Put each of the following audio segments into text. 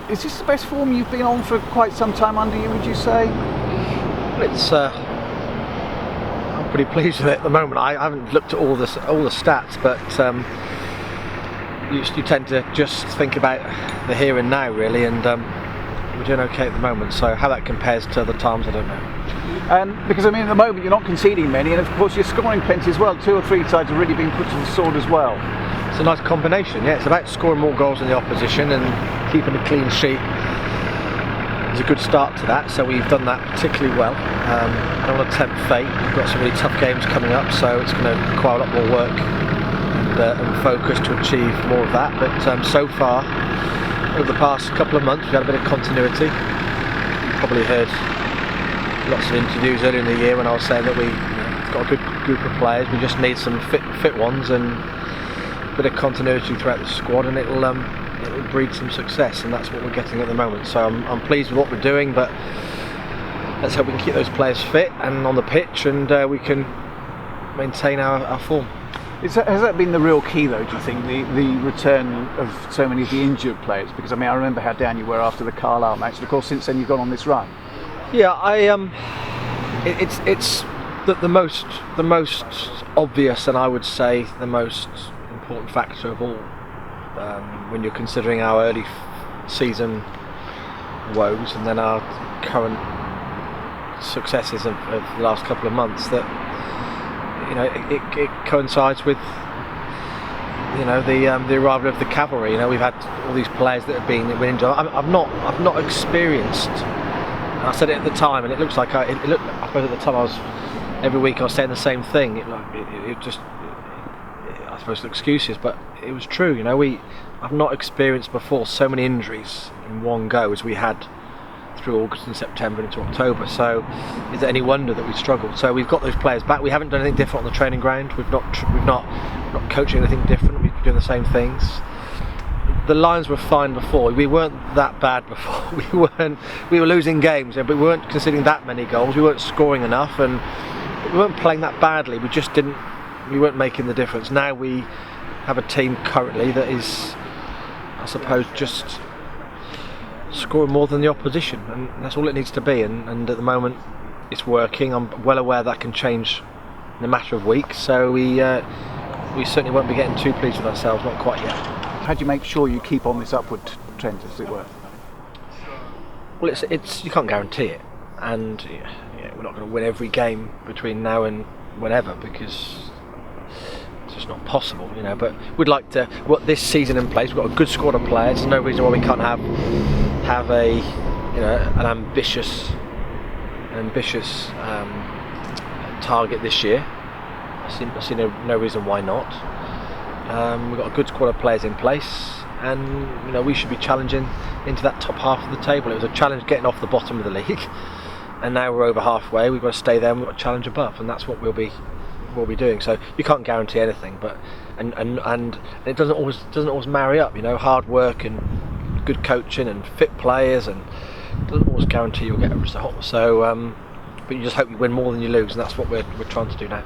Is this the best form you've been on for quite some time under you, would you say? It's I'm pretty pleased with it at the moment. I haven't looked at all the stats, but you tend to just think about the here and now, really, and we're doing okay at the moment. So how that compares to other times, I don't know. Because I mean, at the moment you're not conceding many, and of course you're scoring plenty as well. 2 or 3 sides have really been put to the sword as well. It's a nice combination. Yeah, it's about scoring more goals than the opposition and keeping a clean sheet. It's a good start to that, so we've done that particularly well. I don't want to tempt fate. We've got some really tough games coming up, so it's going to require a lot more work and focus to achieve more of that. But so far, over the past couple of months, we've had a bit of continuity. You've probably heard lots of interviews earlier in the year when I was saying that we've got a good group of players. We just need some fit ones and a bit of continuity throughout the squad, and it'll breed some success, and that's what we're getting at the moment. So I'm pleased with what we're doing, but let's hope we can keep those players fit and on the pitch, and we can maintain our form. Has that been the real key, though, do you think, the return of so many of the injured players? Because I mean, I remember how down you were after the Carlisle match, and of course since then you've gone on this run. Yeah, it's the most obvious, and I would say the most important factor of all when you're considering our early season woes and then our current successes of the last couple of months, that it coincides with the arrival of the cavalry. We've had all these players that have been injured. I've not experienced. I said it at the time, and it looks like I suppose at the time every week I was saying the same thing. I suppose the excuses, but it was true. I've not experienced before so many injuries in one go as we had through August and September into October. So is it any wonder that we struggled? So we've got those players back. We haven't done anything different on the training ground. We've not coaching anything different. We've been doing the same things. The Lions were fine before. We weren't that bad before. We were losing games, but we weren't conceding that many goals. We weren't scoring enough, and we weren't playing that badly. We weren't making the difference. Now we have a team currently that is, I suppose, just scoring more than the opposition, and that's all it needs to be. And at the moment, it's working. I'm well aware that can change in a matter of weeks. So we certainly won't be getting too pleased with ourselves. Not quite yet. How do you make sure you keep on this upward trend, as it were? Well, it's you can't guarantee it, and we're not going to win every game between now and whenever, because it's just not possible, But we'd like to. This season in place, we've got a good squad of players. There's no reason why we can't have an ambitious target this year. I see no reason why not. We've got a good squad of players in place, and we should be challenging into that top half of the table. It was a challenge getting off the bottom of the league, and now we're over halfway. We've got to stay there, and we've got to challenge above, and that's what we'll be doing. So you can't guarantee anything, but and it doesn't always marry up. Hard work and good coaching and fit players, and it doesn't always guarantee you'll get a result. So, but you just hope you win more than you lose, and that's what we're trying to do now.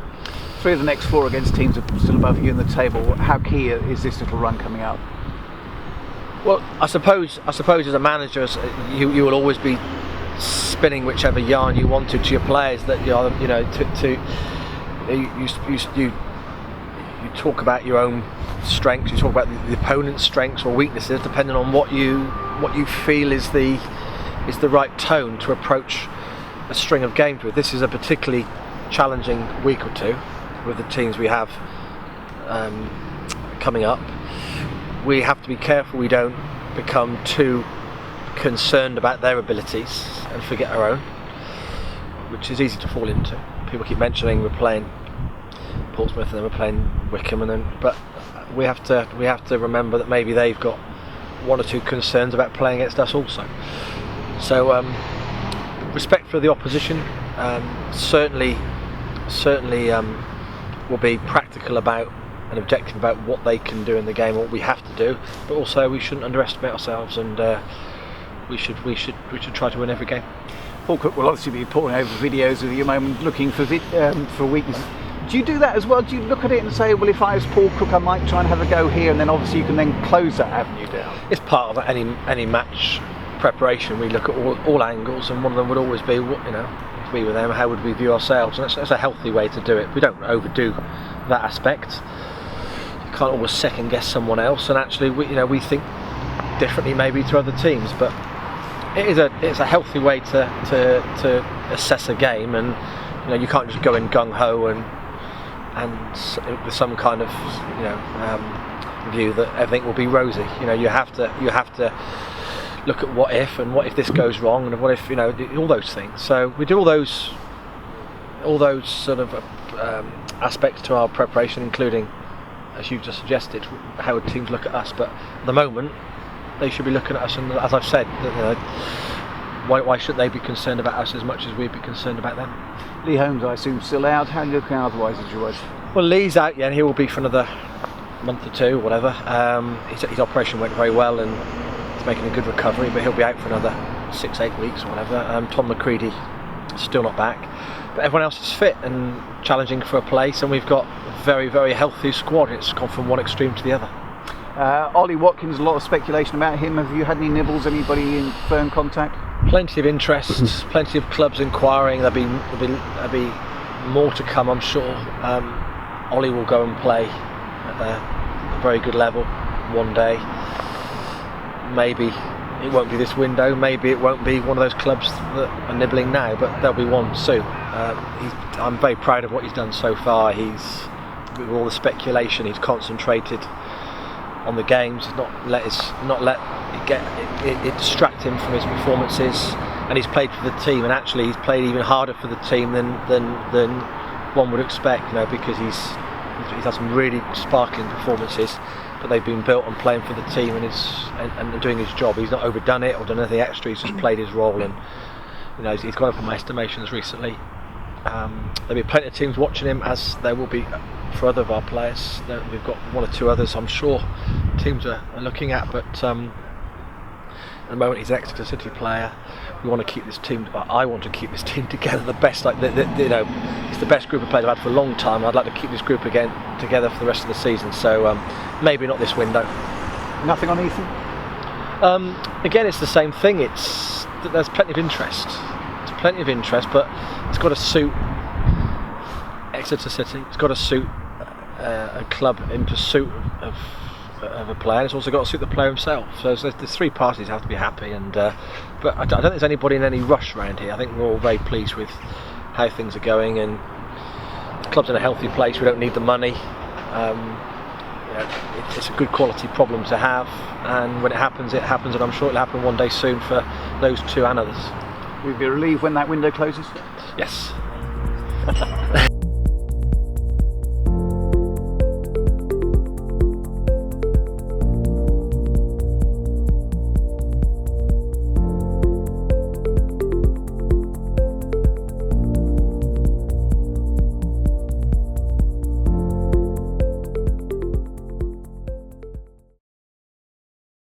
3 of the next 4 against teams are still above you in the table. How key is this little run coming up? Well, I suppose as a manager, you will always be spinning whichever yarn you wanted to your players. That you talk about your own strengths, you talk about the opponent's strengths or weaknesses, depending on what you feel is the right tone to approach a string of games with. This is a particularly challenging week or two with the teams we have coming up. We have to be careful we don't become too concerned about their abilities and forget our own, which is easy to fall into. People keep mentioning we're playing Portsmouth and then we're playing Wickham, but we have to remember that maybe they've got 1 or 2 concerns about playing against us also. So respect for the opposition. Certainly will be practical about and objective about what they can do in the game, what we have to do, but also we shouldn't underestimate ourselves, and we should try to win every game. Paul Cook will obviously be pouring over videos of you moment looking for weaknesses. Do you do that as well? Do you look at it and say, well, if I was Paul Cook, I might try and have a go here, and then obviously you can then close that avenue down? It's part of any match preparation. We look at all angles, and one of them would always be, if we were them, how would we view ourselves? And that's a healthy way to do it. We don't overdo that aspect. You can't always second guess someone else, and actually we think differently maybe to other teams, but it's a healthy way to assess a game, and you can't just go in gung ho and with some kind of view that everything will be rosy. You have to look at what if this goes wrong, and what if all those things. So we do all those sort of aspects to our preparation, including, as you've just suggested, how would teams look at us. But at the moment they should be looking at us, and as I've said, why should they be concerned about us as much as we'd be concerned about them? Lee Holmes, I assume, still out. How are you looking otherwise, injury-wise? Well, Lee's out, yeah, and he will be for another month or two, whatever. His operation went very well, and he's making a good recovery, but he'll be out for another 6-8 weeks or whatever. Tom McCready still not back, but everyone else is fit and challenging for a place, and we've got a very, very healthy squad. It's gone from one extreme to the other. Ollie Watkins, a lot of speculation about him. Have you had any nibbles? Anybody in firm contact? Plenty of interest, plenty of clubs inquiring. There'll be more to come, I'm sure. Ollie will go and play at a very good level one day. Maybe it won't be this window, maybe it won't be one of those clubs that are nibbling now, but there'll be one soon. I'm very proud of what he's done so far. With all the speculation, he's concentrated on the games, not let it distract him from his performances, and he's played for the team, and actually he's played even harder for the team than one would expect, because he's had some really sparkling performances, but they've been built on playing for the team and doing his job. He's not overdone it or done anything extra. He's just played his role, and he's gone up in my estimations recently. There'll be plenty of teams watching him, as there will be for other of our players. We've got one or two others I'm sure teams are looking at, but at the moment he's an Exeter City player. We want to keep this team. I want to keep this team together. The best, it's the best group of players I've had for a long time. I'd like to keep this group again together for the rest of the season. So maybe not this window. Nothing on Ethan? Again, it's the same thing. There's plenty of interest. There's plenty of interest, but it's got to suit Exeter City. It's got to suit a club in pursuit of a player. It's also got to suit the player himself. So there's three parties have to be happy, and but I don't think there's anybody in any rush around here. I think we're all very pleased with how things are going, and the club's in a healthy place. We don't need the money. It's a good quality problem to have, and when it happens, and I'm sure it'll happen one day soon for those two and others. Will you be relieved when that window closes? Yes.